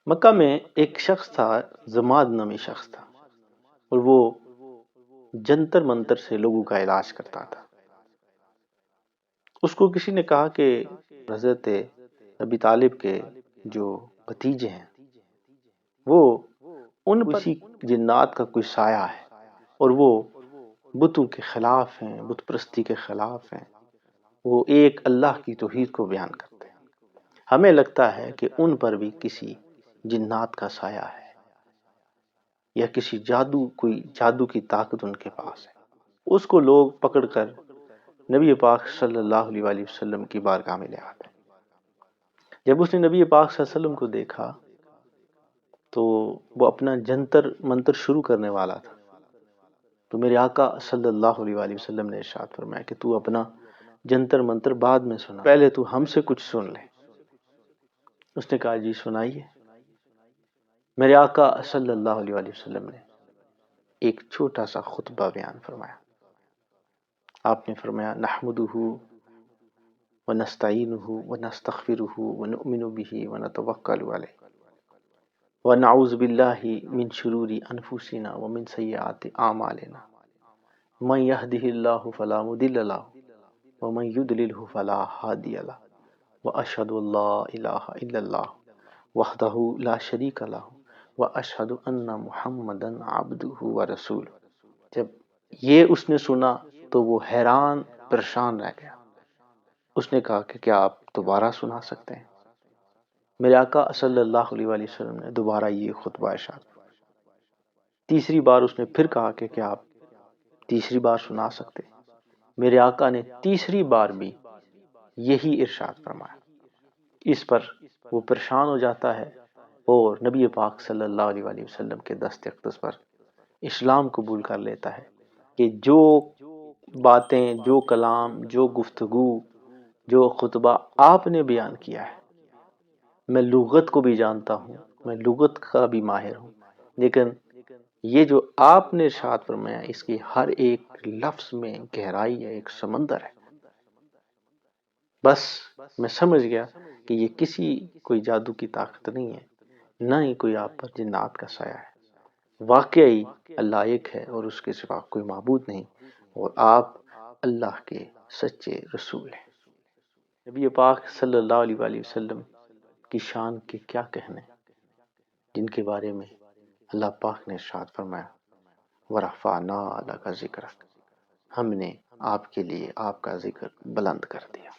مکہ میں ایک شخص تھا، زماد نامی شخص تھا، اور وہ جنتر منتر سے لوگوں کا علاج کرتا تھا۔ اس کو کسی نے کہا کہ حضرت ابی طالب کے جو بھتیجے ہیں وہ ان پر کسی جنات کا کوئی سایہ ہے، اور وہ بتوں کے خلاف ہیں، بت پرستی کے خلاف ہیں، وہ ایک اللہ کی توحید کو بیان کرتے ہیں۔ ہمیں لگتا ہے کہ ان پر بھی کسی جنات کا سایہ ہے، یا کسی کوئی جادو کی طاقت ان کے پاس ہے۔ اس کو لوگ پکڑ کر نبی پاک صلی اللہ علیہ وآلہ وسلم کی بارگاہ میں لے آتے ہیں۔ جب اس نے نبی پاک صلی اللہ علیہ وسلم کو دیکھا تو وہ اپنا جنتر منتر شروع کرنے والا تھا، تو میرے آقا صلی اللہ علیہ وآلہ وسلم نے ارشاد فرمایا کہ تو اپنا جنتر منتر بعد میں سنا، پہلے تو ہم سے کچھ سن لے۔ اس نے کہا جی سنائیے۔ میرے آقا صلی اللہ علیہ وآلہ وسلم نے ایک چھوٹا سا خطبہ بیان فرمایا۔ آپ نے فرمایا نحمدہ ونستعینہ ونستغفرہ ونؤمن بہ ونتوکل علیہ ونعوذ باللہ من شرور انفسنا ومن سیئات اعمالنا من یہدہ اللہ فلا مضل لہ ومن یضللہ فلا ہادی لہ واشہد ان لا الہ الا اللہ وحدہ لا شریک لہ واشہد ان محمدا عبدہ ورسولہ۔ جب یہ اس نے سنا تو وہ حیران پریشان رہ گیا۔ اس نے کہا کہ کیا آپ دوبارہ سنا سکتے ہیں؟ میرے آقا صلی اللہ علیہ وآلہ وسلم نے دوبارہ یہ خطبہ ارشاد فرمایا۔ تیسری بار اس نے پھر کہا کہ کیا آپ تیسری بار سنا سکتے ہیں؟ میرے آقا نے تیسری بار بھی یہی ارشاد فرمایا۔ اس پر وہ پریشان ہو جاتا ہے اور نبی پاک صلی اللہ علیہ وآلہ وسلم کے دست اقدس پر اسلام قبول کر لیتا ہے کہ جو باتیں، جو کلام، جو گفتگو، جو خطبہ آپ نے بیان کیا ہے، میں لغت کو بھی جانتا ہوں، میں لغت کا بھی ماہر ہوں، لیکن یہ جو آپ نے ارشاد فرمایا اس کی ہر ایک لفظ میں گہرائی ہے، ایک سمندر ہے۔ بس میں سمجھ گیا کہ یہ کوئی جادو کی طاقت نہیں ہے، نہ ہی کوئی آپ پر جنات کا سایہ ہے۔ واقعی اللہ ایک ہے اور اس کے سوا کوئی معبود نہیں، اور آپ اللہ کے سچے رسول ہیں۔ نبی پاک صلی اللہ علیہ وآلہ وسلم کی شان کے کیا کہنے، جن کے بارے میں اللہ پاک نے ارشاد فرمایا وَرَفَعْنَا لَكَ ذِكْرَكَ، ہم نے آپ کے لیے آپ کا ذکر بلند کر دیا۔